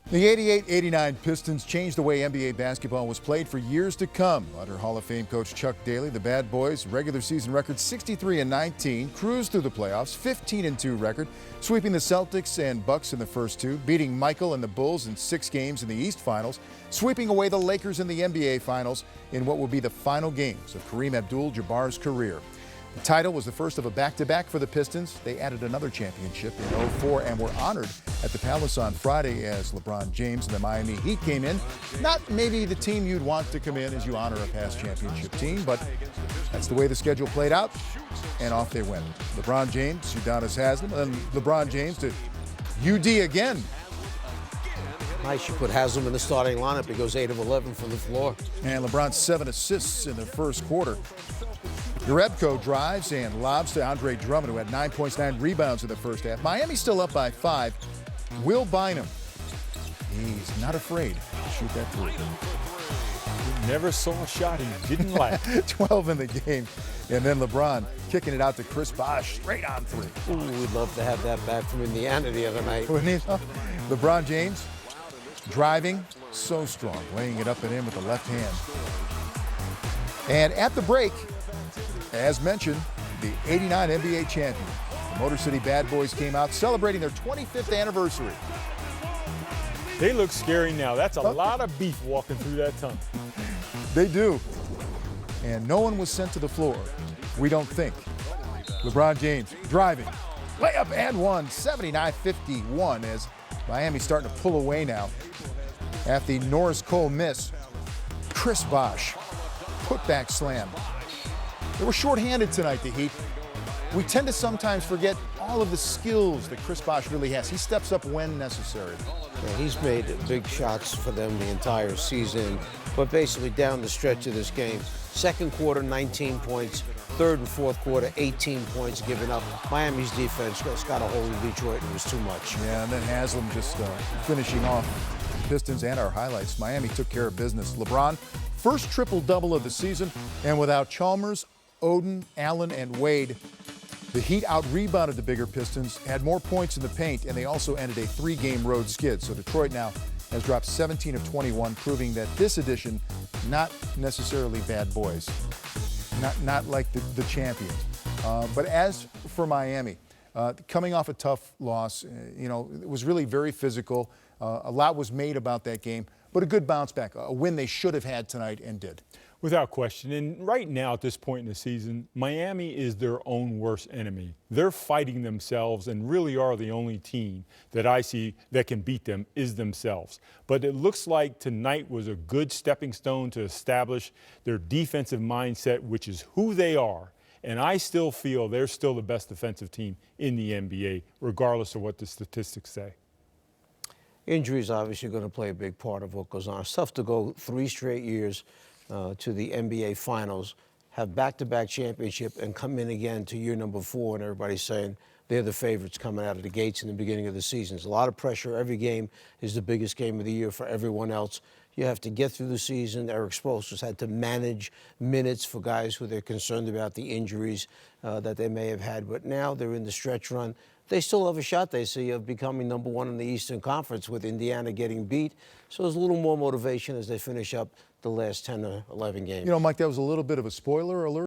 The 88-89 Pistons changed the way NBA basketball was played for years to come. Under Hall of Fame coach Chuck Daly, the Bad Boys' regular season record 63-19, cruised through the playoffs, 15-2 record, sweeping the Celtics and Bucks in the first two, beating Michael and the Bulls in 6 games in the East Finals, sweeping away the Lakers in the NBA Finals in what will be the final games of Kareem Abdul-Jabbar's career. The title was the first of a back-to-back for the Pistons. They added another championship in 2004 and were honored at the Palace on Friday as LeBron James and the Miami Heat came in. Not maybe the team you'd want to come in as you honor a past championship team, but that's the way the schedule played out, and off they went. LeBron James, Udonis Haslem, and LeBron James to UD again. Nice, you put Haslem in the starting lineup. He goes 8 of 11 from the floor. And LeBron 7 assists in the first quarter. Jerebko drives and lobs to Andre Drummond, who had 9 points, 9 rebounds in the first half. Miami still up by 5. Will Bynum, he's not afraid to shoot that three. Never saw a shot he didn't like. 12 in the game. And then LeBron kicking it out to Chris Bosh, straight on three. Ooh, we'd love to have that back from Indiana the other night. Wouldn't he? LeBron James driving, so strong, laying it up and in with the left hand. And at the break, as mentioned, the '89 NBA champion. The Motor City Bad Boys came out celebrating their 25th anniversary. They look scary now. That's a lot of beef walking through that tunnel. They do. And no one was sent to the floor, we don't think. LeBron James driving, layup and one, 79-51 as Miami's starting to pull away now. After the Norris Cole miss, Chris Bosh, putback slam. They were shorthanded tonight, the Heat. We tend to sometimes forget all of the skills that Chris Bosh really has. He steps up when necessary. Yeah, he's made big shots for them the entire season, but basically down the stretch of this game. Second quarter, 19 points. Third and fourth quarter, 18 points given up. Miami's defense just got a hold of Detroit, and it was too much. Yeah, and then Haslem just finishing off the Pistons and our highlights. Miami took care of business. LeBron, first triple-double of the season, and without Chalmers, Oden, Allen, and Wade, the Heat out-rebounded the bigger Pistons, had more points in the paint, and they also ended a 3-game road skid. So Detroit now has dropped 17 of 21, proving that this edition, not necessarily bad boys, not like the champions. But as for Miami, coming off a tough loss, it was really very physical. A lot was made about that game, but a good bounce back, a win they should have had tonight and did. Without question. And right now at this point in the season, Miami is their own worst enemy. They're fighting themselves and really are the only team that I see that can beat them is themselves. But it looks like tonight was a good stepping stone to establish their defensive mindset, which is who they are. And I still feel they're still the best defensive team in the NBA, regardless of what the statistics say. Injuries obviously going to play a big part of what goes on. It's tough to go 3 straight years to the NBA Finals, have back-to-back championship, and come in again to year number 4, and everybody's saying they're the favorites coming out of the gates in the beginning of the season. There's a lot of pressure. Every game is the biggest game of the year for everyone else. You have to get through the season. Eric Spoelstra's had to manage minutes for guys who they're concerned about the injuries that they may have had. But now they're in the stretch run. They still have a shot, they see, of becoming number 1 in the Eastern Conference with Indiana getting beat. So there's a little more motivation as they finish up the last 10 or 11 games. Mike, that was a little bit of a spoiler alert.